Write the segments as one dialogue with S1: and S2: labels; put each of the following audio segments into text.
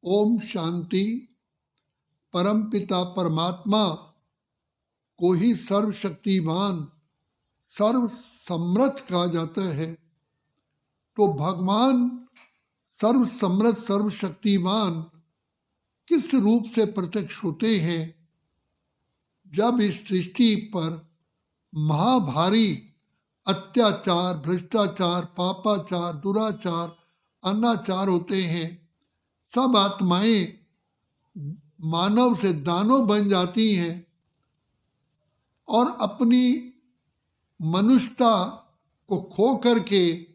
S1: ओम शांति। परमपिता परमात्मा को ही सर्वशक्तिमान सर्व समर्थ कहा जाता है। तो भगवान सर्व समर्थ सर्वशक्तिमान किस रूप से प्रत्यक्ष होते हैं? जब इस सृष्टि पर महाभारी अत्याचार, भ्रष्टाचार, पापाचार, दुराचार, अनाचार होते हैं, सब आत्माएं मानव से दानव बन जाती हैं और अपनी मनुष्यता को खो करके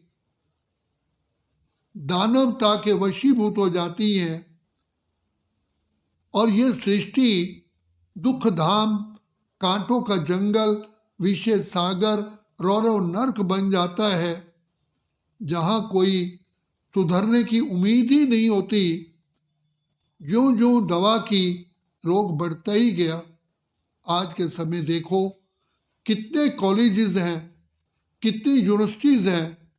S1: दानवता के वशीभूत हो जाती हैं। और ये सृष्टि दुख धाम, कांटों का जंगल, विषय सागर, रौरव नर्क बन जाता है, जहां कोई सुधरने की उम्मीद ही नहीं होती। ज्यों ज्यों दवा की रोग बढ़ता ही गया। आज के समय देखो कितने कॉलेजेस हैं, कितनी यूनिवर्सिटीज हैं,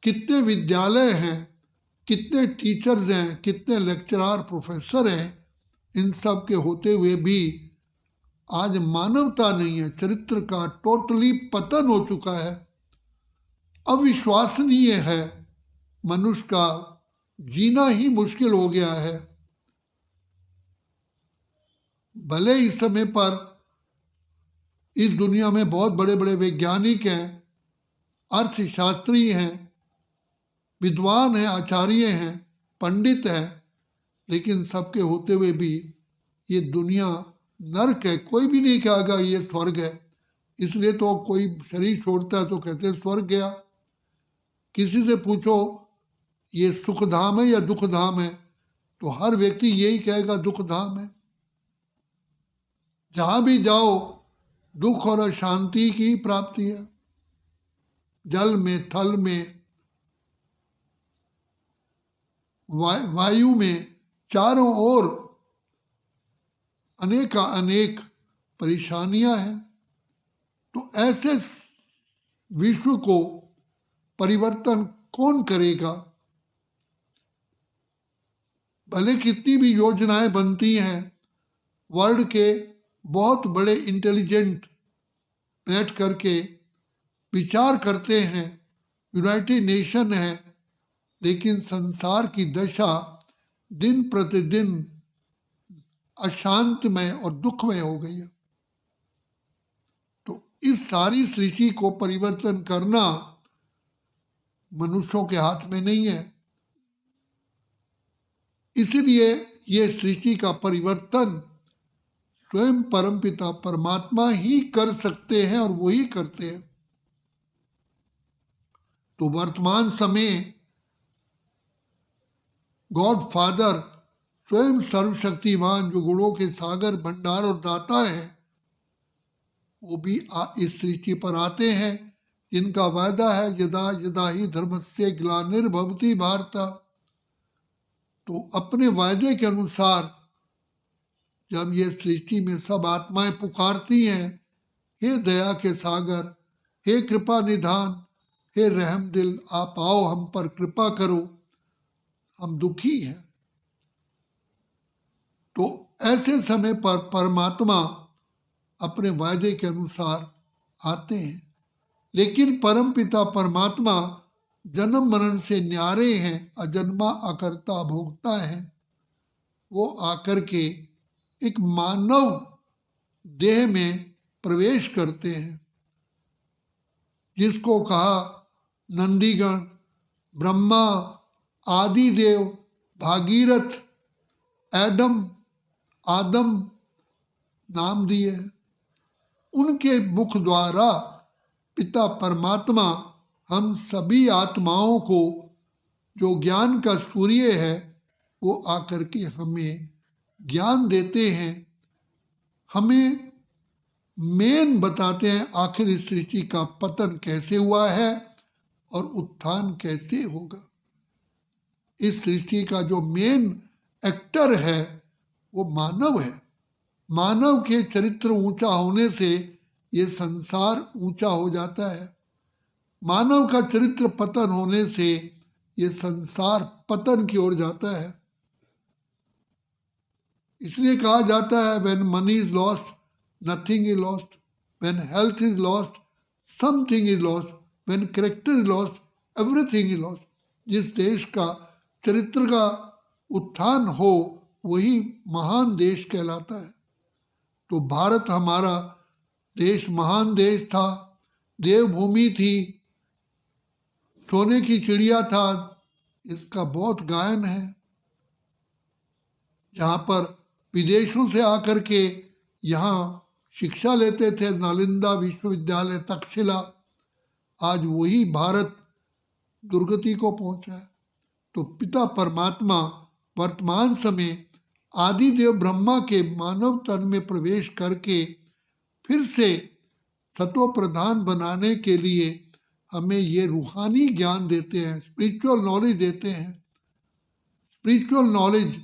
S1: कितने विद्यालय हैं, कितने टीचर्स हैं, कितने लेक्चरर प्रोफेसर हैं। इन सब के होते हुए भी आज मानवता नहीं है। चरित्र का टोटली पतन हो चुका है। अविश्वसनीय है। मनुष्य का जीना ही मुश्किल हो गया है। भले इस समय पर इस दुनिया में बहुत बड़े बड़े वैज्ञानिक हैं, अर्थशास्त्री हैं, विद्वान हैं, आचार्य हैं, पंडित हैं, लेकिन सबके होते हुए भी ये दुनिया नरक है। कोई भी नहीं कहेगा ये स्वर्ग है। इसलिए तो कोई शरीर छोड़ता है तो कहते हैं स्वर्ग गया। किसी से पूछो ये सुख धाम है या दुख धाम है, तो हर व्यक्ति यही कहेगा दुख धाम है। जहां भी जाओ दुख और अशांति की प्राप्ति है। जल में, थल में, वायु में, चारों ओर अनेक परेशानियां हैं। तो ऐसे विश्व को परिवर्तन कौन करेगा? भले कितनी भी योजनाएं बनती हैं, वर्ल्ड के बहुत बड़े इंटेलिजेंट बैठ करके विचार करते हैं, यूनाइटेड नेशन है, लेकिन संसार की दशा दिन प्रतिदिन अशांतमय और दुखमय हो गई है। तो इस सारी सृष्टि को परिवर्तन करना मनुष्यों के हाथ में नहीं है। इसलिए ये सृष्टि का परिवर्तन स्वयं परमपिता परमात्मा ही कर सकते हैं और वही करते हैं। तो वर्तमान समय गॉड फादर स्वयं सर्वशक्तिमान जो गुणों के सागर भंडार और दाता है, वो भी इस सृष्टि पर आते हैं, जिनका वायदा है यदा यदा ही धर्मस्य ग्लानिर्भवति भारत। तो अपने वायदे के अनुसार जब ये सृष्टि में सब आत्माएं पुकारती हैं, हे दया के सागर, हे कृपा निधान, हे रहम दिल, आप आओ हम पर कृपा करो, हम दुखी हैं। तो ऐसे समय पर परमात्मा अपने वायदे के अनुसार आते हैं। लेकिन परमपिता परमात्मा जन्म मरण से न्यारे हैं, अजन्मा अकर्ता भोगता है। वो आकर के एक मानव देह में प्रवेश करते हैं, जिसको कहा नंदीगण, ब्रह्मा, आदि देव, भागीरथ, आदम नाम दिए हैं। उनके मुख द्वारा पिता परमात्मा हम सभी आत्माओं को, जो ज्ञान का सूर्य है, वो आकर के हमें ज्ञान देते हैं, हमें मेन बताते हैं आखिर इस सृष्टि का पतन कैसे हुआ है और उत्थान कैसे होगा। इस सृष्टि का जो मेन एक्टर है वो मानव है। मानव के चरित्र ऊंचा होने से ये संसार ऊंचा हो जाता है। मानव का चरित्र पतन होने से ये संसार पतन की ओर जाता है। इसलिए कहा जाता है when money is lost nothing is lost, when health is lost something is lost, when character is lost everything is lost. जिस देश का चरित्र का उत्थान हो वही महान देश कहलाता है। तो भारत हमारा देश महान देश था, देवभूमि थी, सोने की चिड़िया था, इसका बहुत गायन है। जहाँ पर विदेशों से आकर के यहाँ शिक्षा लेते थे, नालंदा विश्वविद्यालय, तक्षशिला, आज वही भारत दुर्गति को पहुंचा है। तो पिता परमात्मा वर्तमान समय आदि देव ब्रह्मा के मानव तन में प्रवेश करके फिर से सत्व प्रधान बनाने के लिए हमें ये रूहानी ज्ञान देते हैं, स्पिरिचुअल नॉलेज देते हैं। स्पिरिचुअल नॉलेज,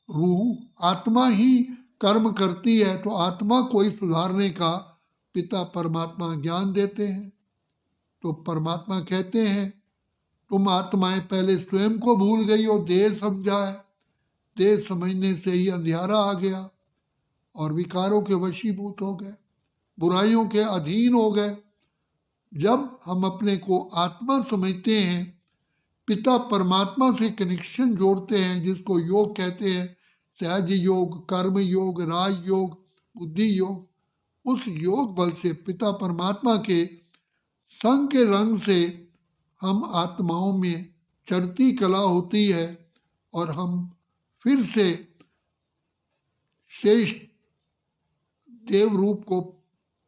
S1: रूह आत्मा ही कर्म करती है, तो आत्मा को ही सुधारने का पिता परमात्मा ज्ञान देते हैं। तो परमात्मा कहते हैं तुम आत्माएं पहले स्वयं को भूल गई हो, देह समझा है, देह समझने से ही अंधियारा आ गया और विकारों के वशीभूत हो गए, बुराइयों के अधीन हो गए। जब हम अपने को आत्मा समझते हैं, पिता परमात्मा से कनेक्शन जोड़ते हैं, जिसको योग कहते हैं, सहज योग, कर्म योग, राज योग, बुद्धि योग, उस योग बल से पिता परमात्मा के संग के रंग से हम आत्माओं में चढ़ती कला होती है और हम फिर से श्रेष्ठ देव रूप को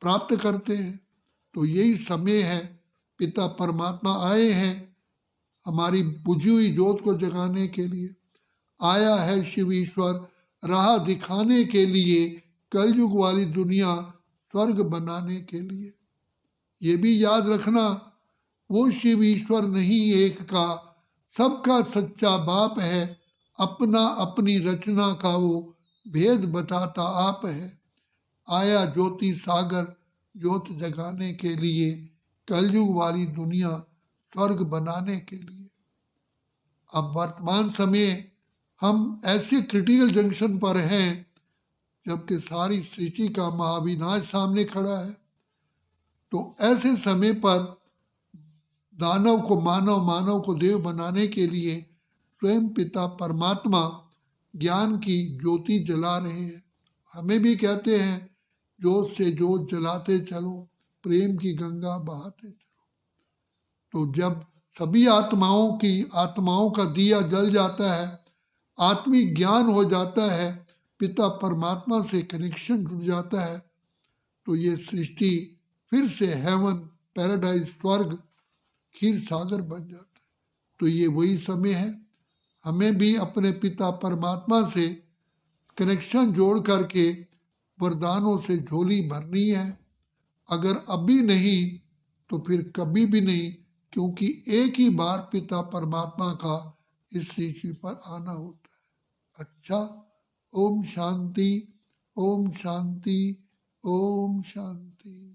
S1: प्राप्त करते हैं। तो यही समय है, पिता परमात्मा आए हैं हमारी बुझी हुई ज्योत को जगाने के लिए। आया है शिव ईश्वर राह दिखाने के लिए, कलयुग वाली दुनिया स्वर्ग बनाने के लिए। ये भी याद रखना, वो शिव ईश्वर नहीं एक का, सबका सच्चा बाप है, अपना अपनी रचना का वो भेद बताता आप है। आया ज्योति सागर ज्योत जगाने के लिए, कलयुग वाली दुनिया स्वर्ग बनाने के लिए। अब वर्तमान समय हम ऐसे क्रिटिकल जंक्शन पर हैं जबकि सारी सृष्टि का महाविनाश सामने खड़ा है। तो ऐसे समय पर दानव को मानव, मानव को देव बनाने के लिए स्वयं पिता परमात्मा ज्ञान की ज्योति जला रहे हैं। हमें भी कहते हैं जोत से जोत जलाते चलो, प्रेम की गंगा बहाते चलो। तो जब सभी आत्माओं का दिया जल जाता है, आत्मिक ज्ञान हो जाता है, पिता परमात्मा से कनेक्शन जुड़ जाता है, तो ये सृष्टि फिर से हेवन, पैराडाइज, स्वर्ग, क्षीर सागर बन जाता है। तो ये वही समय है, हमें भी अपने पिता परमात्मा से कनेक्शन जोड़ करके वरदानों से झोली भरनी है। अगर अभी नहीं तो फिर कभी भी नहीं, क्योंकि एक ही बार पिता परमात्मा का इस सृष्टि पर आना होता है। अच्छा, ओम शांति, ओम शांति, ओम शांति।